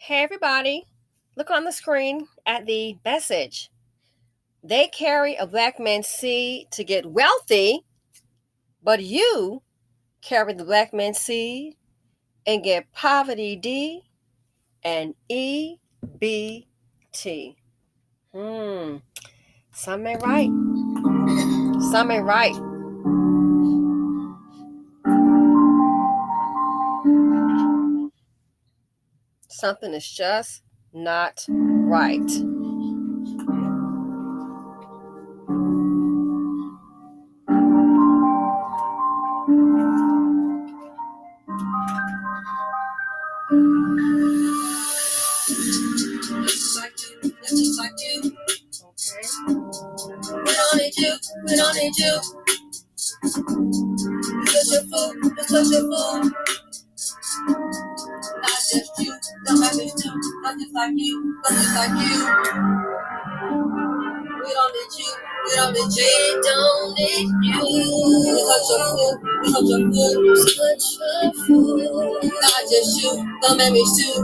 Hey everybody, look on the screen at the message. They carry a black man's seed to get wealthy, but you carry the black man's seed and get poverty D and EBT. Some ain't right. Some ain't right. Something is just not right. Just like you. Okay. We don't need you. We don't need you. Because you're fool. Because you're fool. Not just you. Don't have me too. Not just like you. Not just like you. We don't need you. We don't need you. We don't need you. Because you're fool. Because you're fool. Such a fool. Not just you. Don't make me too.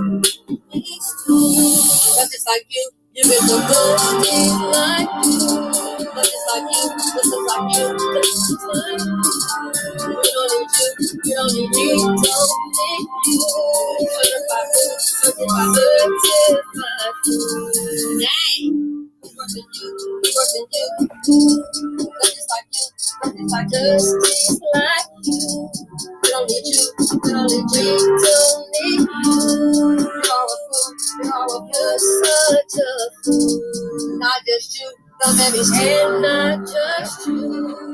Not just like you. You get the good things like you. Not just like you. Not just like you. Just like you. We don't need you. We don't need you. We don't need you. Certified food. Certified food. Dang. We work than you. We work than you. Not just like you. Not just like you. Just like you. We don't need you. We don't need you. We don't need you. You are a fool. You are a fool. You're such a fool. Not just you. The babies and not just you.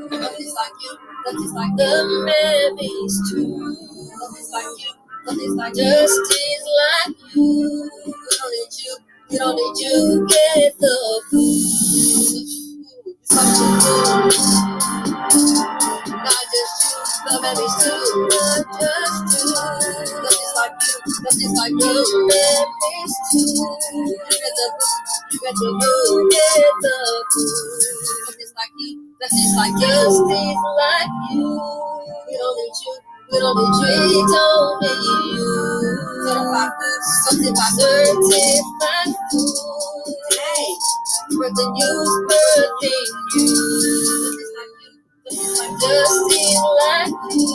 Not just like you. Not just like the babies too. Not just like you. Not just like just is like you. We don't need you. We don't need you. Get the food. Such a fool. Not just you, the babies too. Not just you, not just like you, not just like you. Babies too. You get the boo, you get the boo, get the boo. Not just like you, not just like you. Just like you. We don't need you. We don't need you. We don't need you. Certified food, certified food. Hey, birthing you's birthing you. Just is like you.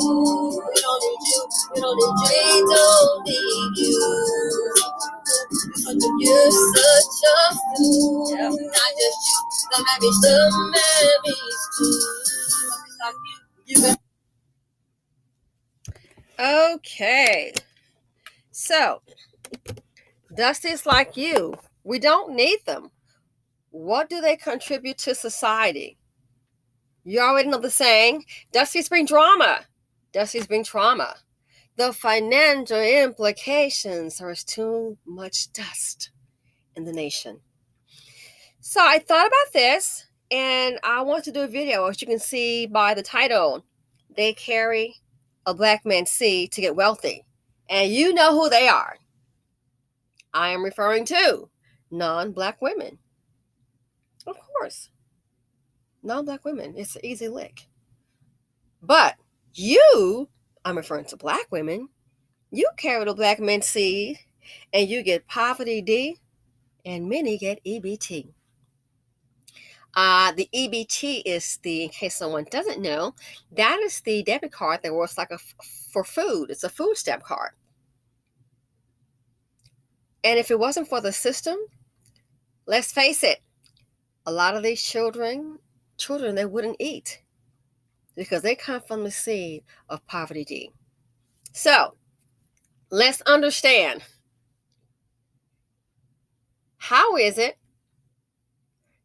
We don't need you. We don't need you. We don't need you. You're such a fool. Yep. Not just you. The babies too. Like you. Okay. So, Dusty's like you. We don't need them. What do they contribute to society? You already know the saying, Dusty's bring drama. Dusty's bring trauma. The financial implications are too much dust in the nation. So I thought about this, and I want to do a video, as you can see by the title. They carry a black man's seed to get wealthy. And you know who they are. I am referring to non-black women. Of course. Non-black women. It's an easy lick. But you, I'm referring to black women, you carry the black man's seed and you get poverty D and many get EBT. The EBT is in case someone doesn't know, that is the debit card that works like for food. It's a food stamp card. And if it wasn't for the system, let's face it, a lot of these children, they wouldn't eat because they come from the seed of poverty D. So let's understand, how is it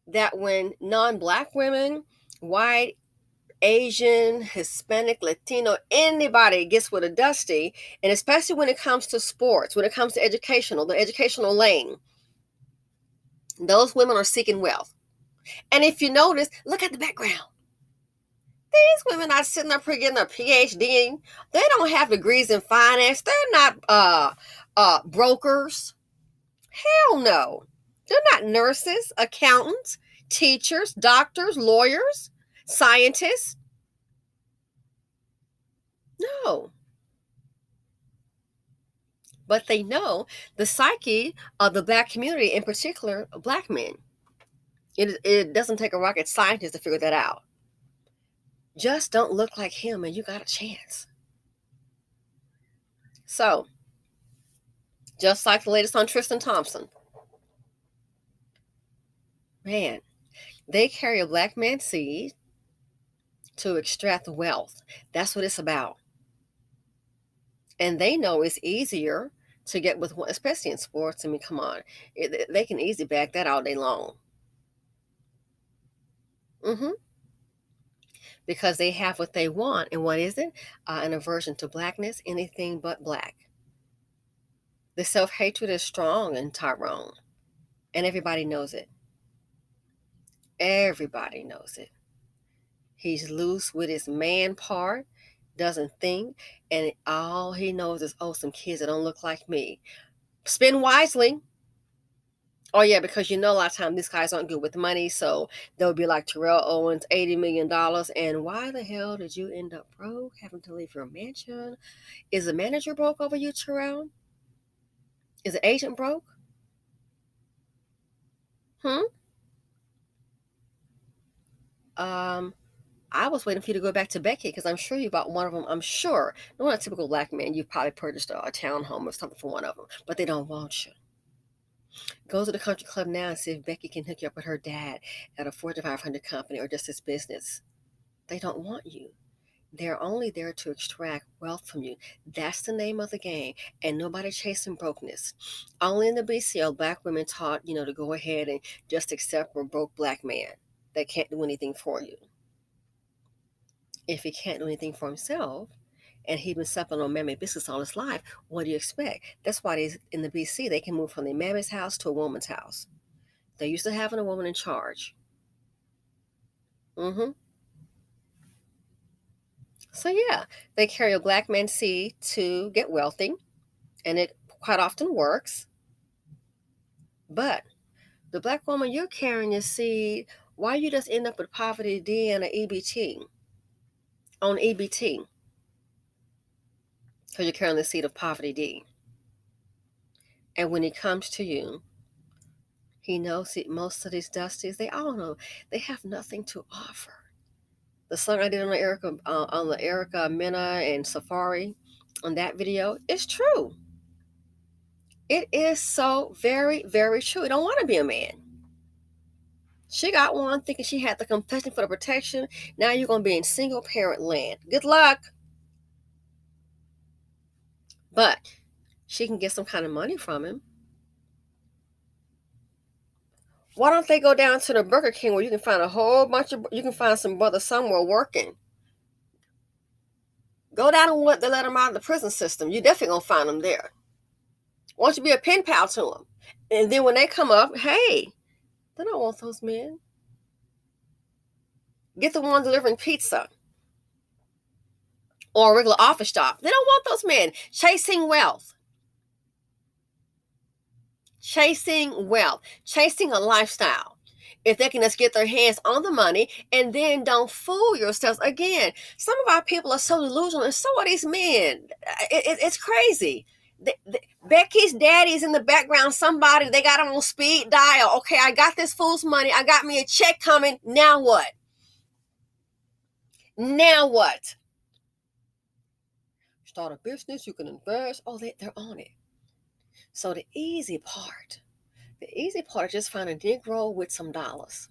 that when non-black women, white, Asian, Hispanic, Latino, anybody gets with a Dusty, and especially when it comes to sports, when it comes to the educational lane, those women are seeking wealth. And if you notice, look at the background. These women are sitting up here getting a PhD. They don't have degrees in finance. They're not brokers. Hell no. They're not nurses, accountants, teachers, doctors, lawyers, scientists. No. But they know the psyche of the black community, in particular, black men. It doesn't take a rocket scientist to figure that out. Just don't look like him and you got a chance. So, just like the latest on Tristan Thompson, man, they carry a black man's seed to extract wealth. That's what it's about. And they know it's easier to get with one, especially in sports. I mean, come on. They can easily back that all day long. Hmm. Because they have what they want. And what is it? An aversion to blackness, anything but black. The self-hatred is strong in Tyrone. And everybody knows it. Everybody knows it. He's loose with his man part, doesn't think, and all he knows is, oh, some kids that don't look like me. Spend wisely. Oh, yeah, because a lot of times these guys aren't good with money, so they'll be like Terrell Owens, $80 million, and why the hell did you end up broke, having to leave your mansion? Is the manager broke over you, Terrell? Is the agent broke? Hmm? I was waiting for you to go back to Becky because I'm sure you bought one of them. I'm sure. Not a typical black man. You've probably purchased a townhome or something for one of them, but they don't want you. Go to the country club now and see if Becky can hook you up with her dad at a Fortune 500 company or just his business. They don't want you. They're only there to extract wealth from you. That's the name of the game. And nobody chasing brokenness. Only in the BCO, black women taught, to go ahead and just accept a broke black man that can't do anything for you. If he can't do anything for himself, and he's been stepping on mammy business all his life, what do you expect? That's why in the BC, they can move from their mammy's house to a woman's house. They're used to having a woman in charge. Hmm. So yeah, they carry a black man's seed to get wealthy, and it quite often works. But the black woman you're carrying your seed, why you just end up with poverty D and an EBT on EBT? Because you're carrying the seed of poverty D. And when he comes to you, he knows that most of these dusties, they all know they have nothing to offer. The song I did on the Erica Mena and Safari, on that video, is true. It is so very, very true. You don't want to be a man. She got one thinking she had the complexion for the protection. Now you're going to be in single parent land. Good luck. But she can get some kind of money from him. Why don't they go down to the Burger King where you can find you can find some brother somewhere working? Go down and let them out of the prison system. You definitely going to find them there. Why don't you be a pen pal to them? And then when they come up, hey, they don't want those men. Get the one delivering pizza or a regular office job. They don't want those men chasing wealth. Chasing wealth, chasing a lifestyle. If they can just get their hands on the money, and then don't fool yourselves. Again, some of our people are so delusional, and so are these men. It's crazy. Becky's daddy's in the background. Somebody, they got him on speed dial. Okay, I got this fool's money. I got me a check coming. Now what? Now what? Start a business. You can invest. Oh, they're on it. So the easy part is just find a Negro with some dollars.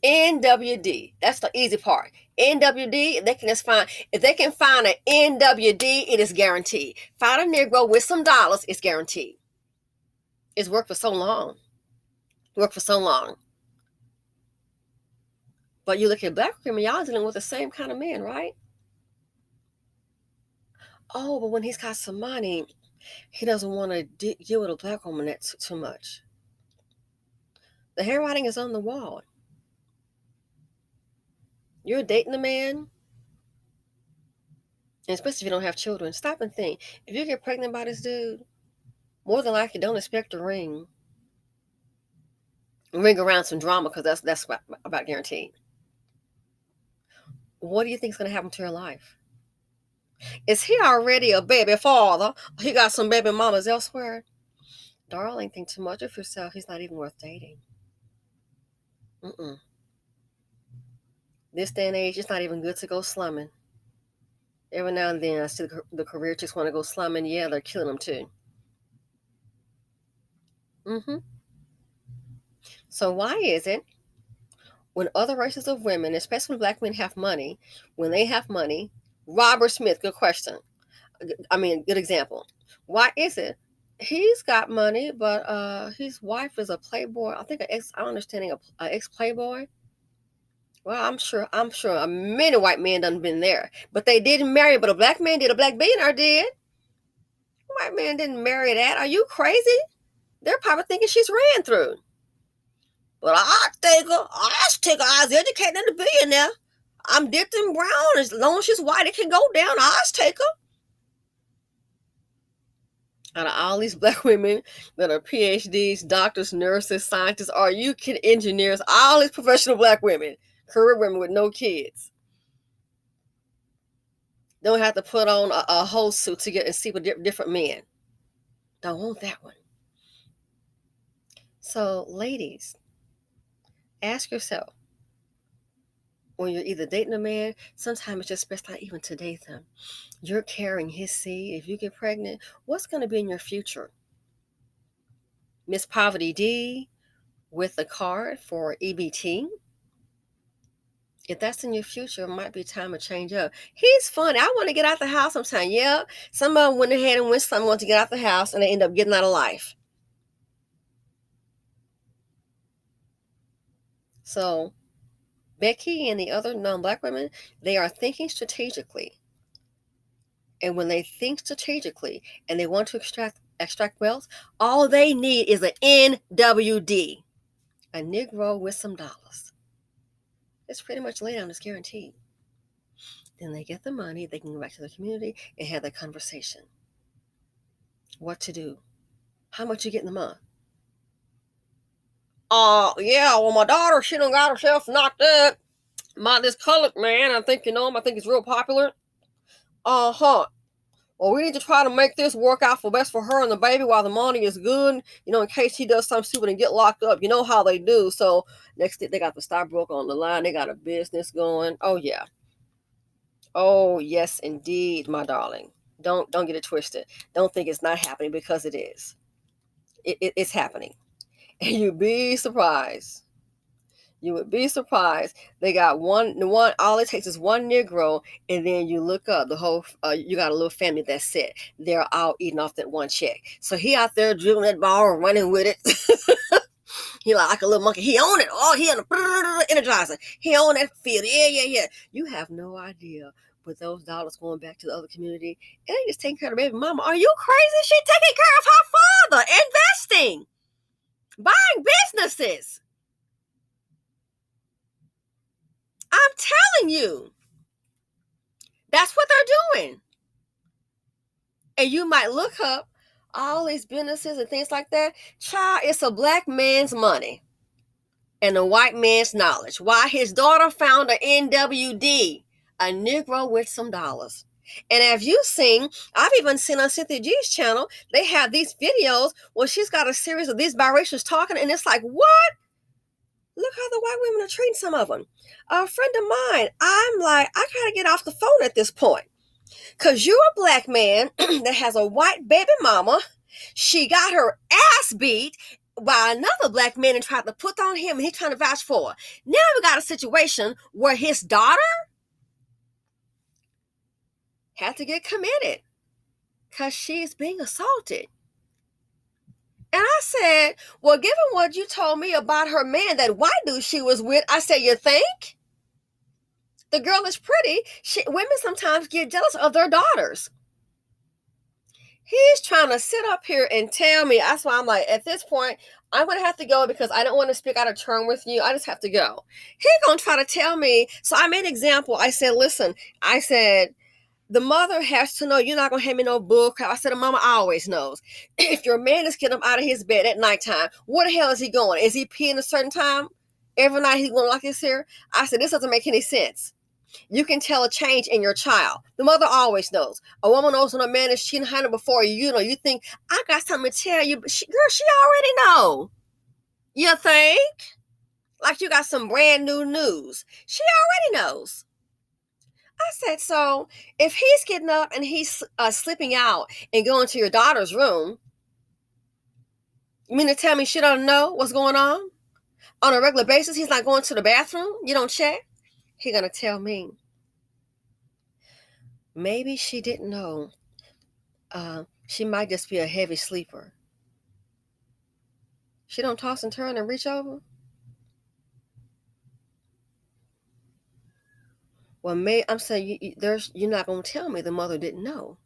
NWD. That's the easy part. NWD, if they can find an NWD, it is guaranteed. Find a Negro with some dollars, it's guaranteed. It's worked for so long. But you look at black women, y'all dealing with the same kind of men, right? Oh, but when he's got some money, he doesn't want to deal with a black woman that's too much. The handwriting is on the wall. You're dating a man, and especially if you don't have children, stop and think. If you get pregnant by this dude, more than likely don't expect a ring. Ring around some drama, because that's about guaranteed. What do you think is going to happen to your life? Is he already a baby father? He got some baby mamas elsewhere. Darling, think too much of yourself. He's not even worth dating. Mm-mm. This day and age, it's not even good to go slumming. Every now and then, I see the career chicks want to go slumming. Yeah, they're killing them too. Mm-hmm. So why is it when other races of women, especially when black men have money, when they have money, Robert Smith, good question. I mean, good example. Why is it he's got money, but his wife is a playboy? I think I'm understanding a ex playboy. Well, I'm sure many white men done been there, but they didn't marry. But a black man did. A black billionaire did. A white man didn't marry that. Are you crazy? They're probably thinking she's ran through. But I was educated in the billionaire. I'm dipped in brown. As long as she's white, it can go down. I'll take her. Out of all these black women that are PhDs, doctors, nurses, scientists, are you kidding? Engineers, all these professional black women, career women with no kids, don't have to put on a whole suit to get and see with different men. Don't want that one. So, ladies, ask yourself when you're either dating a man, sometimes it's just best not even to date them. You're carrying his seed. If you get pregnant, what's going to be in your future? Miss Poverty D with a card for EBT. If that's in your future, it might be time to change up. He's funny. I want to get out the house. I'm saying, yeah. Some of them went ahead and went some want to get out the house, and they end up getting out of life. So Becky and the other non-black women, they are thinking strategically. And when they think strategically and they want to extract wealth, all they need is an NWD, a Negro with some dollars. It's pretty much laid down. It's guaranteed. Then they get the money. They can go back to the community and have that conversation. What to do? How much you get in the month? Yeah, well, my daughter, she done got herself knocked up by this colored man. I think you know him. I think he's real popular. Uh-huh. Well, we need to try to make this work out for best for her and the baby while the money is good, in case he does something stupid and get locked up. You know how they do. So next thing, they got the stockbroker on the line. They got a business going. Oh, yeah. Oh, yes, indeed, my darling. Don't get it twisted. Don't think it's not happening, because it is. It's happening. And you'd be surprised. You would be surprised. They got one. All it takes is one Negro, and then you look up the whole. You got a little family that's set. They're all eating off that one check. So he out there dribbling that ball, running with it. He like a little monkey. He own it. Oh, he on the energizer. He own that field. Yeah. You have no idea. With those dollars going back to the other community, it ain't just taking care of the baby mama. Are you crazy? She taking care of her father, investing, buying businesses. I'm telling you, that's what they're doing. And you might look up all these businesses and things like that. Child, it's a black man's money and a white man's knowledge. Why his daughter found an NWD, a Negro with some dollars. And have you seen, I've even seen on Cynthia G's channel, they have these videos where she's got a series of these biracials talking, and it's like, what? Look how the white women are treating some of them. A friend of mine, I'm like, I gotta get off the phone at this point. Because you're a black man that has a white baby mama. She got her ass beat by another black man and tried to put on him, and he's trying to vouch for her. Now we got a situation where his daughter had to get committed because she's being assaulted. And I said, well, given what you told me about her man, that white dude she was with, I said, you think? The girl is pretty. Women sometimes get jealous of their daughters. He's trying to sit up here and tell me. That's why I'm like, at this point, I'm going to have to go because I don't want to speak out of turn with you. I just have to go. He's going to try to tell me. So I made an example. I said, listen, the mother has to know you're not going to hand me no bull crap. I said, the mama always knows. If your man is getting up out of his bed at nighttime, where the hell is he going? Is he peeing a certain time? Every night he's going to lock his hair? I said, this doesn't make any sense. You can tell a change in your child. The mother always knows. A woman knows when a man is cheating on her before you. You know, you think, I got something to tell you, but girl, she already know. You think? Like you got some brand new news. She already knows. I said, so if he's getting up and he's slipping out and going to your daughter's room, you mean to tell me she don't know what's going on a regular basis? He's not going to the bathroom? You don't check? He gonna tell me, maybe she didn't know. She might just be a heavy sleeper. She don't toss and turn and reach over? Well, I'm saying you're not going to tell me the mother didn't know.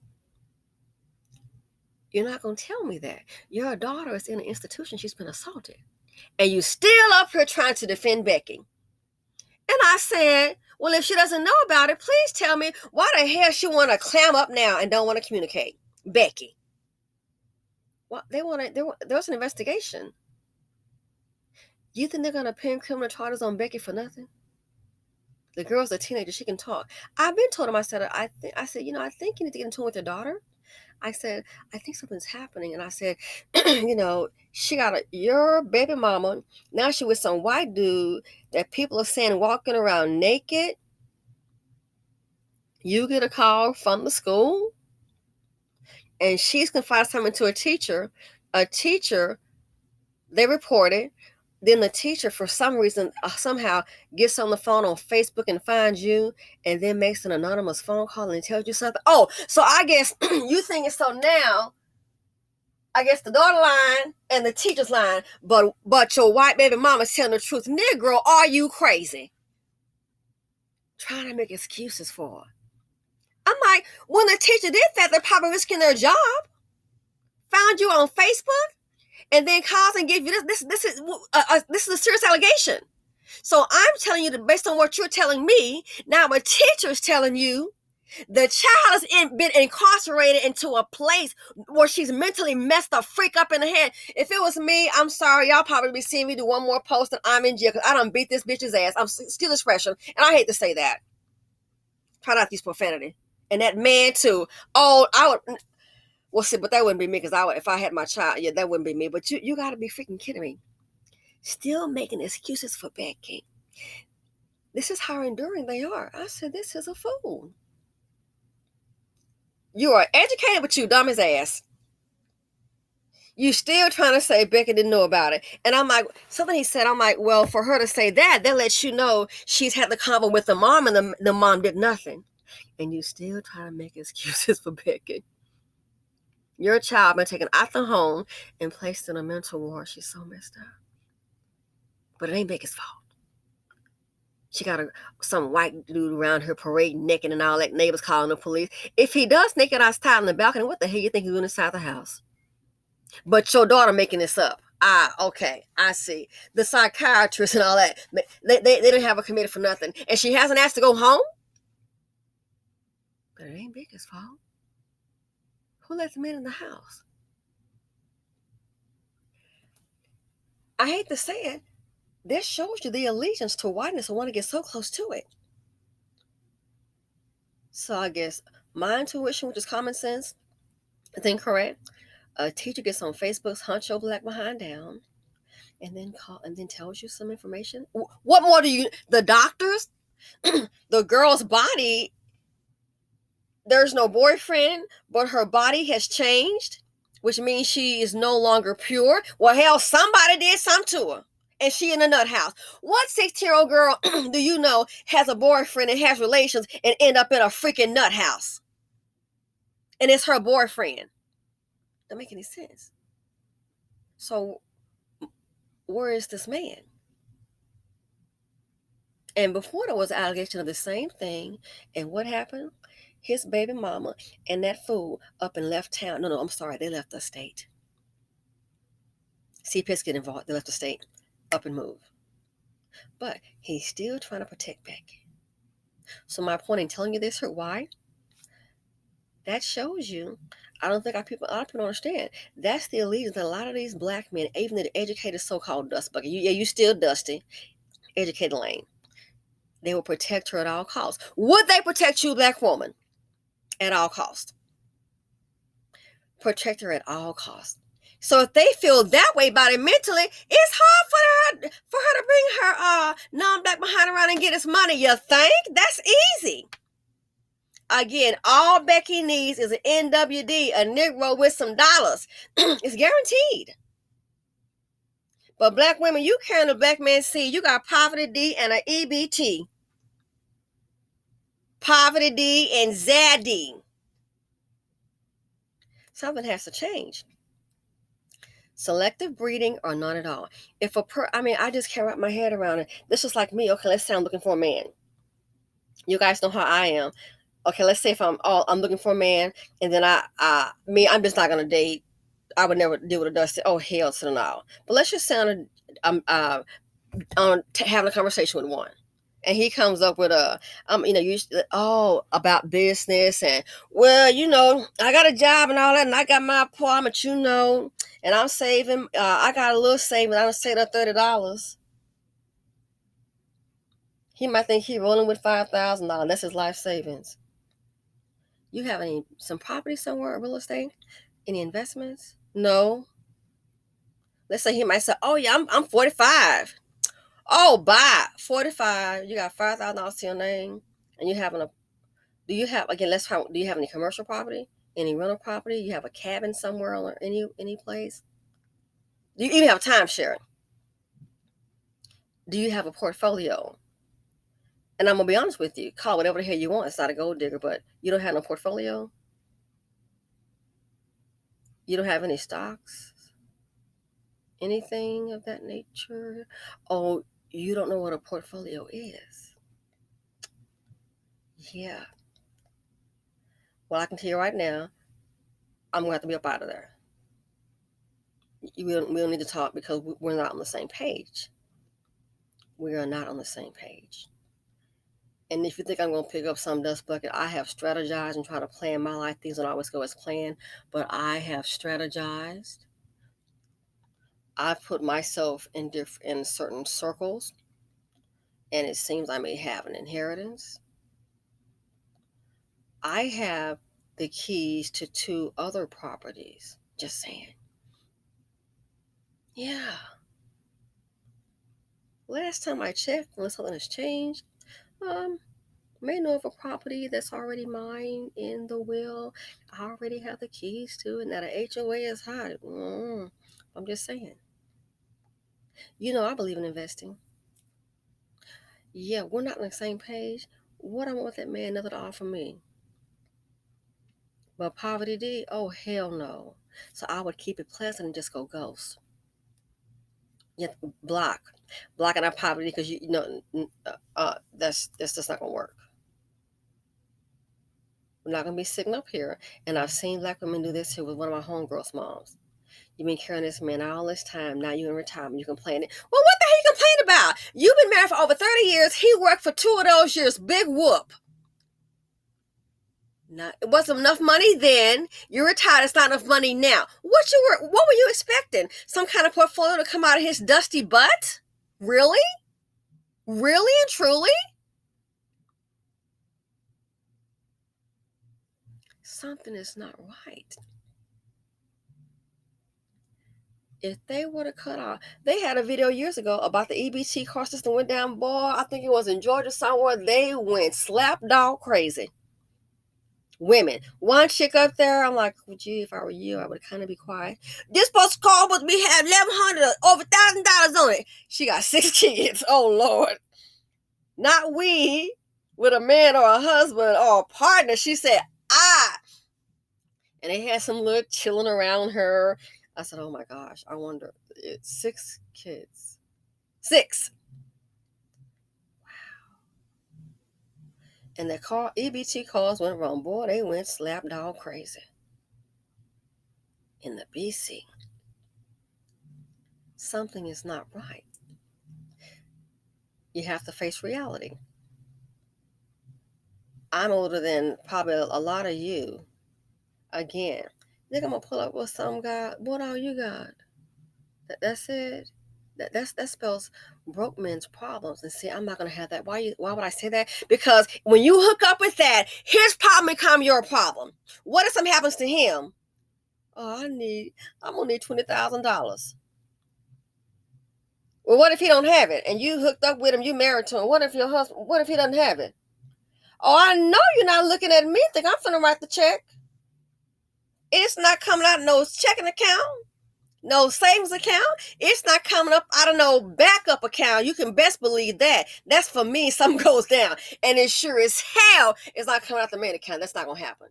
You're not going to tell me that. Your daughter is in an institution. She's been assaulted. And you still up here trying to defend Becky. And I said, well, if she doesn't know about it, please tell me why the hell she want to clam up now and don't want to communicate. Becky. Well, there was an investigation. You think they're going to pin criminal charges on Becky for nothing? The girl's a teenager. She can talk. I've been told him, I said, I think you need to get in tune with your daughter. I said, I think something's happening. And I said, she got your baby mama. Now she with some white dude that people are saying walking around naked. You get a call from the school and she's confided something to a teacher. A teacher, they reported. Then the teacher, for some reason, somehow gets on the phone on Facebook and finds you and then makes an anonymous phone call and tells you something. Oh, so I guess you think it's so now, I guess the daughter line and the teacher's line, but your white baby mama's telling the truth. Negro, are you crazy? Trying to make excuses for her. I'm like, when the teacher did that, they're probably risking their job. Found you on Facebook and then calls and give you this is a serious allegation. So I'm telling you that based on what you're telling me, now a teacher is telling you the child has been incarcerated into a place where she's mentally messed the freak up in the head. If it was me, I'm sorry, y'all probably be seeing me do one more post and I'm in jail because I done beat this bitch's ass. I'm still expression, and I hate to say that. Try not to use profanity. And that man too. Oh, I would. Well, see, but that wouldn't be me because if I had my child, yeah, that wouldn't be me. But you got to be freaking kidding me. Still making excuses for Becky. This is how enduring they are. I said, this is a fool. You are educated, but you dumb as ass. You still trying to say Becky didn't know about it. And I'm like, something he said, I'm like, well, for her to say that lets you know she's had the convo with the mom and the mom did nothing. And you still try to make excuses for Becky. Your child been taken out the home and placed in a mental ward. She's so messed up. But it ain't Becky's fault. She got some white dude around her parading naked and all that. Neighbors calling the police. If he does naked outside on the balcony, what the hell you think he's doing inside the house? But your daughter making this up. Okay, I see. The psychiatrist and all that, they didn't have her committed for nothing. And she hasn't asked to go home? But it ain't Becky's fault. Who let the man in the house? I hate to say it. This shows you the allegiance to whiteness and want to get so close to it. So I guess my intuition, which is common sense, is incorrect. A teacher gets on Facebook, hunch your black behind down, and then tells you some information. What more do you? The doctors, the girl's body. There's no boyfriend, but her body has changed, which means she is no longer pure. Well, hell, somebody did something to her. And she in a nut house. What 16-year-old girl do you know has a boyfriend and has relations and end up in a freaking nut house? And it's her boyfriend. Doesn't make any sense. So where is this man? And before there was an allegation of the same thing. And what happened? His baby mama and that fool up and left town. No, I'm sorry. They left the state. CPS get involved. They left the state. Up and move. But he's still trying to protect Becky. So my point in telling you this, why? That shows you, I don't think a lot of people don't understand. That's the allegiance that a lot of these black men, even the educated so-called dust bucket, you still dusty, educated lane. They will protect her at all costs. Would they protect you, black woman, at all costs? Protect her at all costs. So if they feel that way about it mentally, it's hard for her to bring her non-black behind around and get his money. You think? That's easy. Again, all Becky needs is an NWD, a Negro with some dollars. It's guaranteed. But black women, you carrying a black man's seed. You got poverty D and an EBT. Poverty D and ZD. Something has to change. Selective breeding or none at all. I just can't wrap my head around it. This is like me. Okay, let's say I'm looking for a man. You guys know how I am. Okay, let's say if I'm looking for a man, and then I'm just not gonna date. I would never deal with a dusty. Oh hell to the no. But let's just say I'm having a conversation with one, and he comes up with about business and I got a job and all that, and I got my apartment, and I'm saving. I got a little saving. I'm saving up $30. He might think he rolling with $5,000. That's his life savings. You have some property somewhere, real estate, any investments? No. Let's say he might say, "Oh yeah, I'm 45." Oh, buy 45. You got $5,000 to your name, and you having a. Do you have again? Do you have any commercial property, any rental property? You have a cabin somewhere or any place? Do you even have time sharing? Do you have a portfolio? And I'm gonna be honest with you. Call whatever the hell you want. It's not a gold digger, but you don't have no portfolio. You don't have any stocks, anything of that nature. Oh, you don't know what a portfolio is. Yeah. Well, I can tell you right now, I'm gonna have to be up out of there. We don't need to talk because we're not on the same page. We are not on the same page. And if you think I'm going to pick up some dust bucket, I have strategized and try to plan my life. Things don't always go as planned, but I have strategized. I've put myself in certain circles, and it seems I may have an inheritance. I have the keys to 2 other properties. Just saying. Yeah. Last time I checked, unless something has changed, may know of a property that's already mine in the will. I already have the keys to it. Now the HOA is hot. I'm just saying. I believe in investing. Yeah, we're not on the same page. What I want with that man, nothing to offer me. But poverty D, oh hell no. So I would keep it pleasant and just go ghost. Yeah, blocking our poverty because that's just not gonna work. I'm not gonna be sitting up here, and I've seen black women do this here with one of my homegirls' moms. You've been carrying this man all this time. Now you're in retirement. You complaining. Well, what the hell you complain about? You've been married for over 30 years. He worked for 2 of those years. Big whoop. Now, it wasn't enough money then. You're retired. It's not enough money now. What were you expecting? Some kind of portfolio to come out of his dusty butt? Really? Really and truly? Something is not right. If they would have cut off, they had a video years ago about the EBT car system went down. Boy, I think it was in Georgia somewhere. They went slap dog crazy. Women, one chick up there, I'm like, would you? If I were you, I would kind of be quiet. This post car was we had $1,100 over $1,000 on it. She got 6 kids. Oh Lord, not we with a man or a husband or a partner. She said, and they had some little chilling around her. I said, oh my gosh, I wonder. It's 6 kids. 6. Wow. And the EBT cars went wrong. Boy, they went slap dog crazy. In the BC. Something is not right. You have to face reality. I'm older than probably a lot of you. Again, think I'm going to pull up with some guy. What all you got? That's it? That spells broke men's problems. And see, I'm not gonna have that. Why would I say that? Because when you hook up with that, his problem become your problem. What if something happens to him? Oh, I'm gonna need $20,000. Well, what if he don't have it? And you hooked up with him, you married to him. What if your husband? What if he doesn't have it? Oh, I know you're not looking at me. Think I'm finna write the check. It's not coming out no checking account, no savings account. It's not coming up out of no backup account. You can best believe that. That's for me. Something goes down, and it sure as hell is not coming out the main account. That's not gonna happen.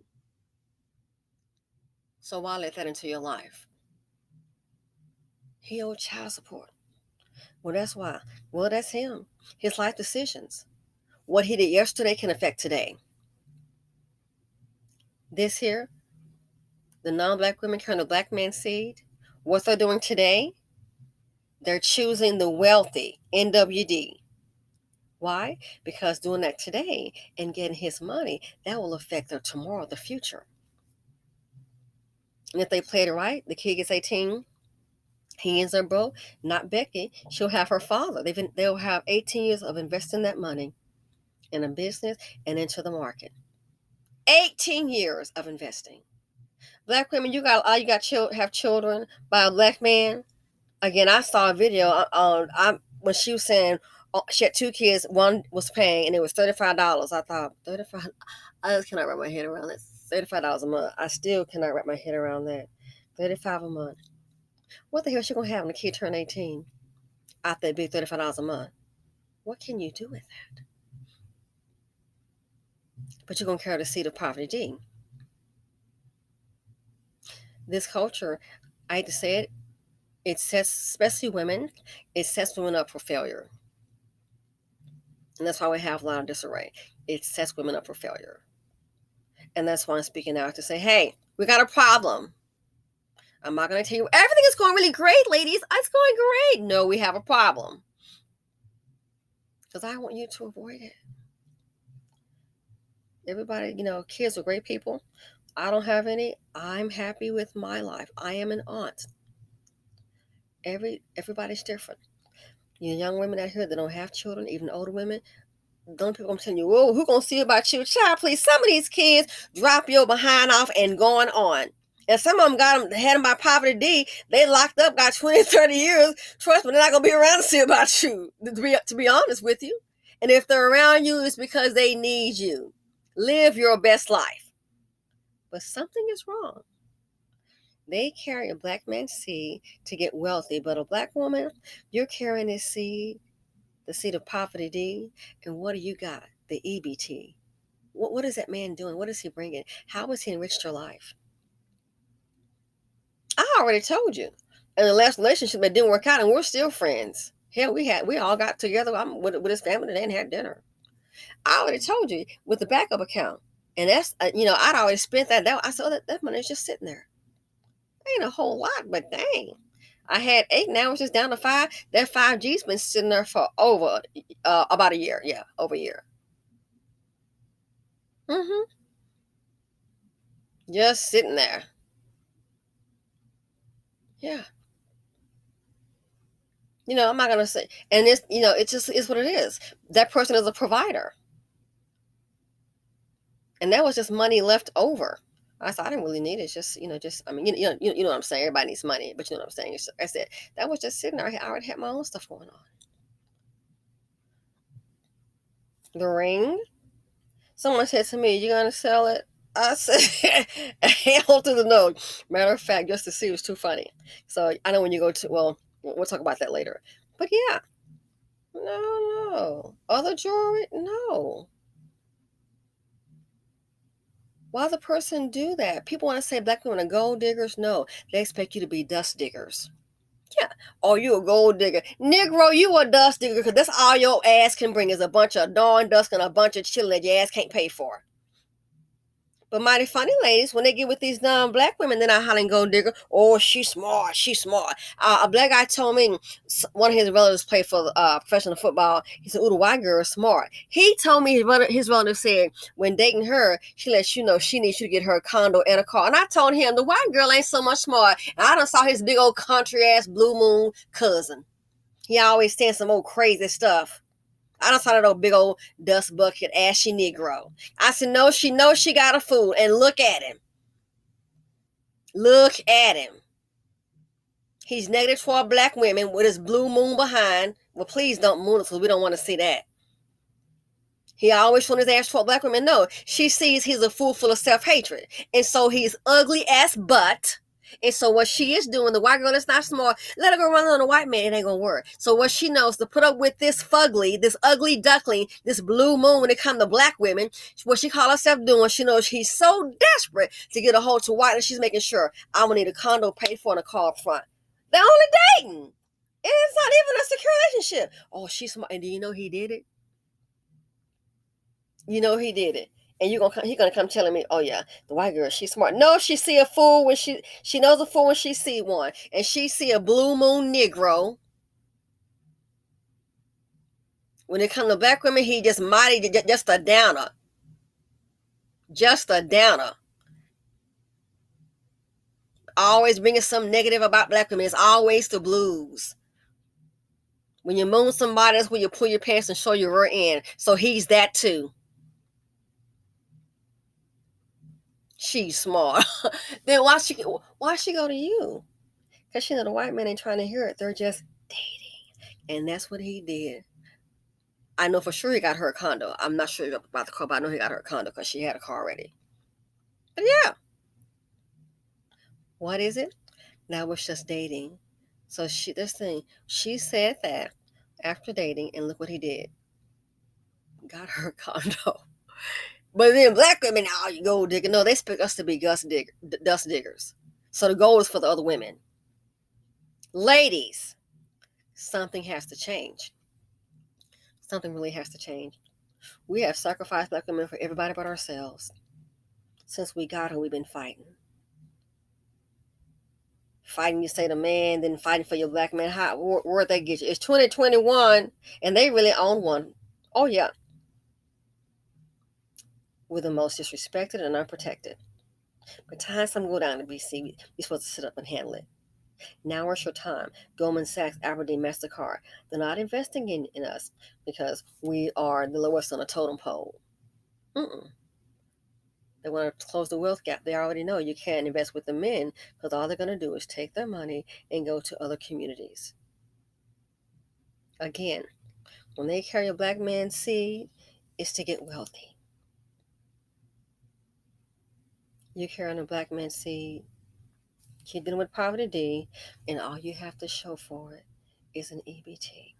So why let that into your life? He owed child support. Well, that's why. Well, that's him. His life decisions. What he did yesterday can affect today. This here, the non-black women carrying the black man's seed. What they're doing today, they're choosing the wealthy, NWD. Why? Because doing that today and getting his money, that will affect their tomorrow, the future. And if they played it right, the kid gets 18, he ends up broke. Not Becky. She'll have her father. They'll have 18 years of investing that money in a business and into the market. 18 years of investing. Black women, have children by a black man. Again, I saw a video on when she was saying she had 2 kids. One was paying, and it was $35. I thought 35. I just cannot wrap my head around that. $35 a month. I still cannot wrap my head around that. $35 a month. What the hell is she gonna have when the kid turn 18? After that big $35 a month. What can you do with that? But you're gonna carry the seed of poverty. This culture, I hate to say it, it sets, especially women, it sets women up for failure. And that's why we have a lot of disarray. It sets women up for failure. And that's why I'm speaking out to say, hey, we got a problem. I'm not going to tell you everything is going really great, ladies. It's going great. No, we have a problem. Because I want you to avoid it. Everybody, kids are great people. I don't have any. I'm happy with my life. I am an aunt. Everybody's different. Young women out here that don't have children, even older women, don't people telling you, whoa, who gonna see about you? Child, please, some of these kids drop your behind off and going on. And some of them had them by poverty D. They locked up, got 20, 30 years. Trust me, they're not gonna be around to see about you, to be honest with you. And if they're around you, it's because they need you. Live your best life. But something is wrong. They carry a black man's seed to get wealthy, but a black woman, you're carrying this seed, the seed of poverty D, and what do you got? The EBT. What is that man doing? What is he bringing? How has he enriched your life? I already told you. In the last relationship, it didn't work out, and we're still friends. Hell, we all got together with his family today and had dinner. I already told you with the backup account, and that's I'd already spent that. I saw that money is just sitting there. Ain't a whole lot, but dang. I had 8, now it's just down to 5. That 5G's been sitting there for over about a year. Yeah, over a year. Just sitting there. Yeah. I'm not gonna say, and it's it just is what it is. That person is a provider, and that was just money left over. I said I didn't really need it. It's just I mean you know what I'm saying. Everybody needs money, but you know what I'm saying. I said that was just sitting there. I already had my own stuff going on. The ring. Someone said to me, "You gonna sell it?" I said, "Hell to the no." Matter of fact, just to see, it was too funny. So I know when you go to, well, we'll talk about that later. But yeah, no, other jewelry, no. Why the person do that? People want to say black women are gold diggers. No, they expect you to be dust diggers. Yeah. Oh, you a gold digger. Negro, you a dust digger because that's all your ass can bring is a bunch of darn dust and a bunch of chili that your ass can't pay for. But mighty funny ladies, when they get with these black women, they're not hollering gold digger. Oh, she's smart. She's smart. A black guy told me one of his relatives played for professional football. He said, "Ooh, the white girl is smart." He told me his relative said when dating her, she lets you know she needs you to get her a condo and a car. And I told him the white girl ain't so much smart. And I done saw his big old country ass blue moon cousin. He always saying some old crazy stuff. I done saw that old big old dust bucket ashy Negro. I said, no, she knows she got a fool. And look at him. Look at him. He's negative toward black women with his blue moon behind. Well, please don't moon us because we don't want to see that. He always showing his ass toward black women. No, she sees he's a fool full of self-hatred. And so he's ugly ass butt. And so what she is doing, the white girl that's not smart, let her go run on a white man, it ain't gonna work. So what she knows to put up with this fugly, this ugly duckling, this blue moon when it comes to black women, what she call herself doing, she knows she's so desperate to get a hold to white, and she's making sure I'm gonna need a condo paid for and a car up front. They're only dating. It's not even a secure relationship. Oh, she's smart. And do you know he did it? You know he did it. And he gonna come telling me, oh yeah, the white girl, she's smart. No, she see a fool when she knows a fool when she see one. And she see a blue moon Negro. When it comes to black women, he just mighty, just a downer. Just a downer. Always bringing some negative about black women. It's always the blues. When you moon somebody, that's when you pull your pants and show your rear end. So he's that too. She's smart. Then why she go to you? Because she know the white man ain't trying to hear it. They're just dating. And that's what he did. I know for sure he got her a condo. I'm not sure about the car, but I know he got her a condo because she had a car already. But yeah. What is it? That was just dating. So she said that after dating, and look what he did. Got her a condo. But then black women, oh, you gold digger. No, they expect us to be dust diggers. So the goal is for the other women. Ladies, something has to change. Something really has to change. We have sacrificed black women for everybody but ourselves. Since we got her, we've been fighting. Fighting, you say the man, then fighting for your black man. Where'd they get you? It's 2021, and they really own one. Oh, yeah. We're the most disrespected and unprotected. But time some go down to BC, we're supposed to sit up and handle it. Now is your time. Goldman Sachs, Aberdeen, MasterCard. They're not investing in us because we are the lowest on the totem pole. They want to close the wealth gap. They already know you can't invest with the men because all they're going to do is take their money and go to other communities. Again, when they carry a black man's seed, it's to get wealthy. You're carrying a black man's seed, keep dealing with poverty D, and all you have to show for it is an EBT.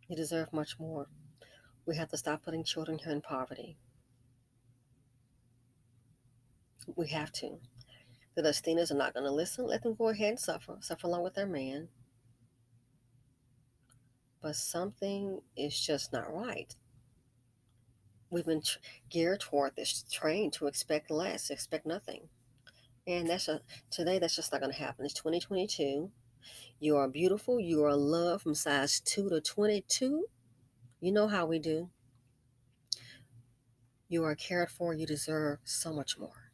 You deserve much more. We have to stop putting children here in poverty. We have to. The Latinas are not going to listen. Let them go ahead and suffer along with their man. But something is just not right. We've been geared toward this train to expect less, expect nothing. And today that's just not going to happen. It's 2022. You are beautiful. You are loved from size 2 to 22. You know how we do. You are cared for. You deserve so much more.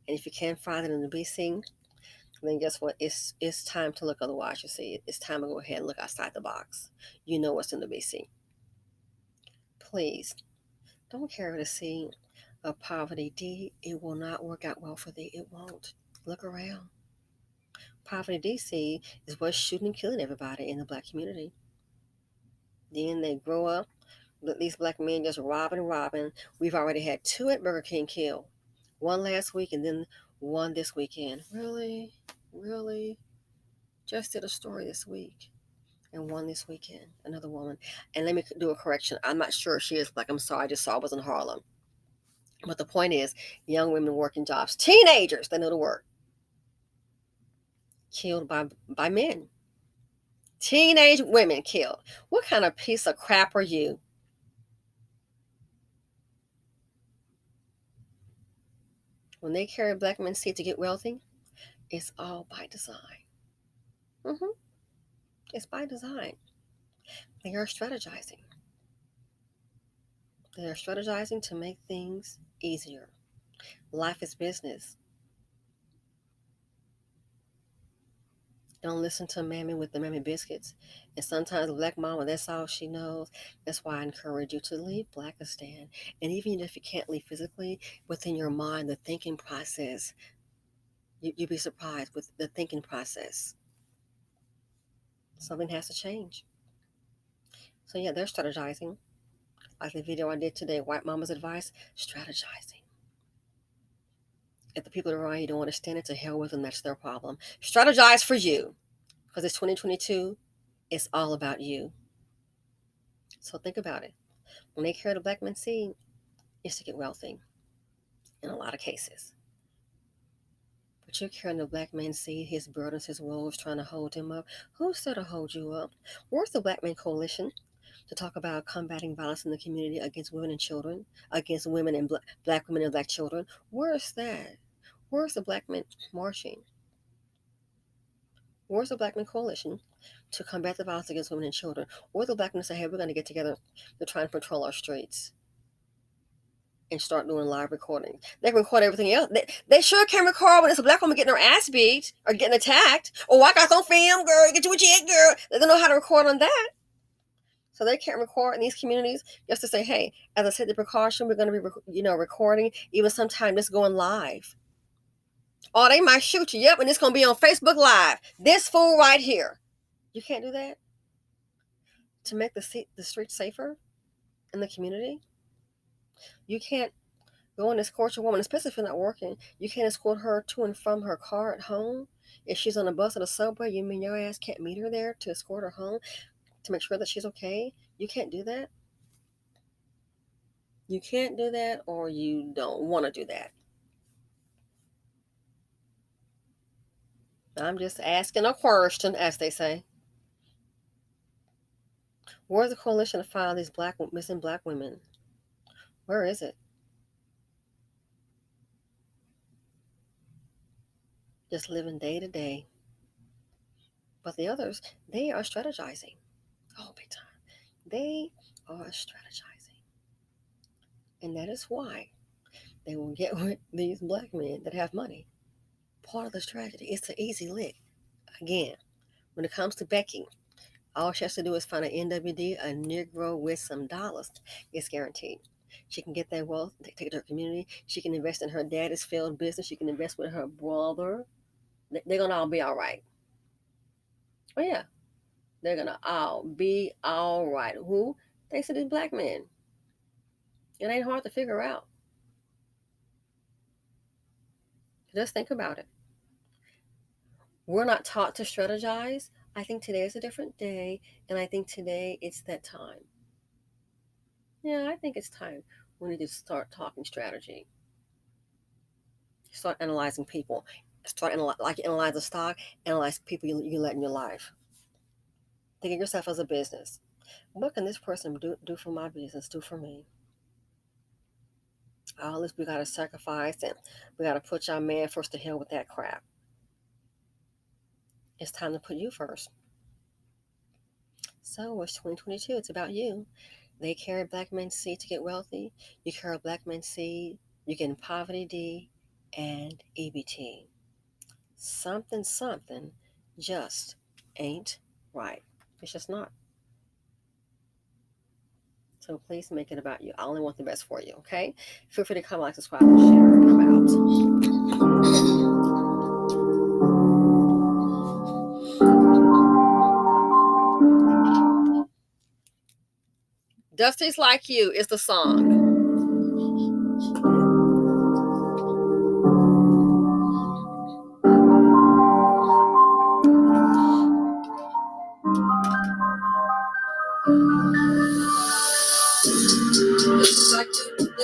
And if you can't find it in the BC, then guess what? It's time to look otherwise. You see, it's time to go ahead and look outside the box. You know what's in the BC. Please, don't carry the seed of poverty D. It will not work out well for thee. It won't. Look around. Poverty DC is what's shooting and killing everybody in the black community. Then they grow up, these black men just robbing. We've already had 2 at Burger King killed. 1 last week and then 1 this weekend. Really? Just did a story this week. And 1 this weekend. Another woman. And let me do a correction. I'm not sure she is black. I'm sorry. I just saw it was in Harlem. But the point is, young women working jobs. Teenagers, they know the word. Killed by men. Teenage women killed. What kind of piece of crap are you? When they carry black men's seed to get wealthy, it's all by design. It's by design. They are strategizing. They are strategizing to make things easier. Life is business. Don't listen to mammy with the mammy biscuits. And sometimes black mama, that's all she knows. That's why I encourage you to leave Blackistan. And even if you can't leave physically, within your mind, the thinking process, you'd be surprised with the thinking process. Something has to change. So yeah, they're strategizing. Like the video I did today, White Mama's Advice, strategizing. If the people around you don't understand it, to hell with them, that's their problem. Strategize for you. Because it's 2022, it's all about you. So think about it. When they carry the black man's seed, it's to get wealthy in a lot of cases. But you're carrying the black man's seed, his burdens, his woes, trying to hold him up. Who's there to hold you up? Where's the Black Man Coalition to talk about combating violence in the community against women and children, against women and black women and black children? Where's that? Where's the black men marching? Where's the Black Men Coalition to combat the violence against women and children? Or the black men say, hey, we're going to get together to try and patrol our streets and start doing live recording. They can record everything else. They sure can record when it's a black woman getting her ass beat or getting attacked. Oh, I got some film, girl. Get you a jet, girl. They don't know how to record on that. So they can't record in these communities just to say, hey, as I said, the precaution, we're going to be, recording, even sometime just going live. Oh, they might shoot you. Yep, and it's going to be on Facebook Live. This fool right here. You can't do that? To make the streets safer in the community? You can't go and escort your woman, especially if you're not working. You can't escort her to and from her car at home. If she's on a bus or the subway, you mean your ass can't meet her there to escort her home to make sure that she's okay? You can't do that? You can't do that, or you don't want to do that? I'm just asking a question, as they say. Where's the coalition to find these missing black women? Where is it? Just living day to day. But the others, they are strategizing. Oh, big time. They are strategizing. And that is why they will get with these black men that have money. Part of the strategy. It's an easy lick. Again, when it comes to Becky, all she has to do is find an NWD, a Negro with some dollars. It's guaranteed. She can get that wealth, take it to her community. She can invest in her daddy's failed business. She can invest with her brother. They're going to all be all right. Oh, yeah. They're going to all be all right. Who? Thanks to these black men. It ain't hard to figure out. Just think about it. We're not taught to strategize. I think today is a different day, and I think today it's that time. Yeah, I think it's time we need to start talking strategy. Start analyzing people. Start analyze the stock, analyze people you let in your life. Think of yourself as a business. What can this person do for my business, do for me? All this we got to sacrifice, and we got to put our man first. To hell with that crap. It's time to put you first. So it's 2022. It's about you. They carry black men's seed to get wealthy. You carry black men's seed, you get poverty D and EBT. Something just ain't right. It's just not. So please make it about you. I only want the best for you, okay? Feel free to comment, like, subscribe, and share. I'm out. Dusty's Like You is the song.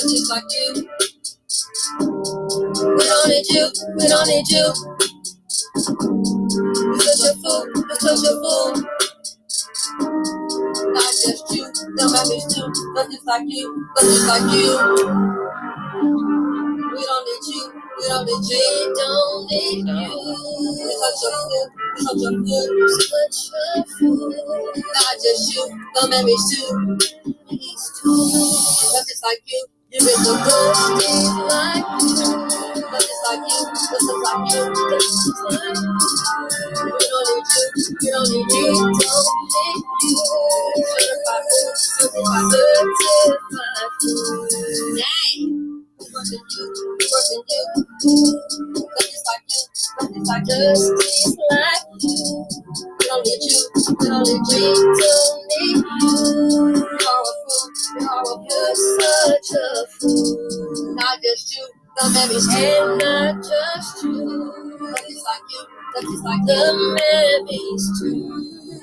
Just like you. We don't need you. We don't need you. You're such a fool. You're such a fool. Not just you. Them babies too. Just like you. Just like you. We don't need you. We don't need you. We don't need you. You're such a fool. You're such a fool. Such a fool. Not just you. Them babies too. Just like you. You make the girls feel like you. Just like you. Just like you. We don't need you. don't need you, don't need you. Certified food, certified food. Dang. Working you. Nothing's like you. Nothing's like justice like you. We don't need you. We don't need you. Don't need you. You're such a fool. Not just you. The memories and not just you. Nothing's like you. Nothing's like the memories too.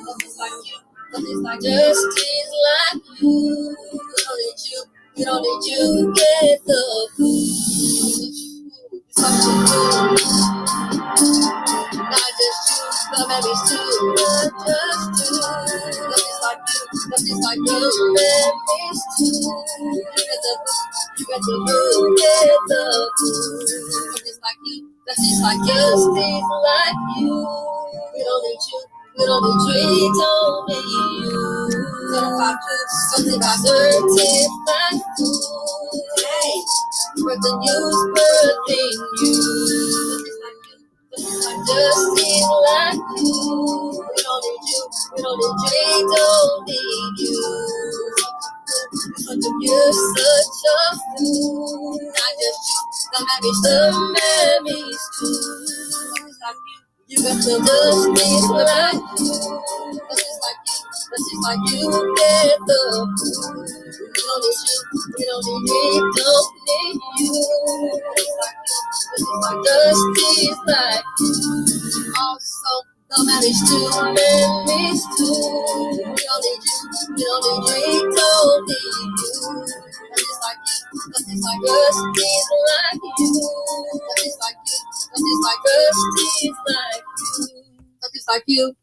Nothing's like you. Nothing's like justice like you. We don't need you. We don't need you. Get the food. Not just you, the memories too, not just you. Nothing's like you, nothing's like the memories too. You get the boo, you get the boo, get the boo. Nothing's like you, nothing's like justice like you. We don't need you, we don't need you, we don't need you. Certified food, certified certified food. Hey, birth the news, birthing you. Nothing's like you. Justice like you. We don't need you. We don't need you. We don't need you. You're such a fool. Not just you. The memories too. Nothing's like you. You got the justice like you. Justice like you. Justice like you. Get the fool. We don't need you. We don't need you. We don't need you. Justice like you. Justice like also the memories too, memories too. We don't need you, we don't need you, we don't need you. Nothing's like you, nothing's like justice like you. Nothing's like you, nothing's like justice like you. Nothing's like you.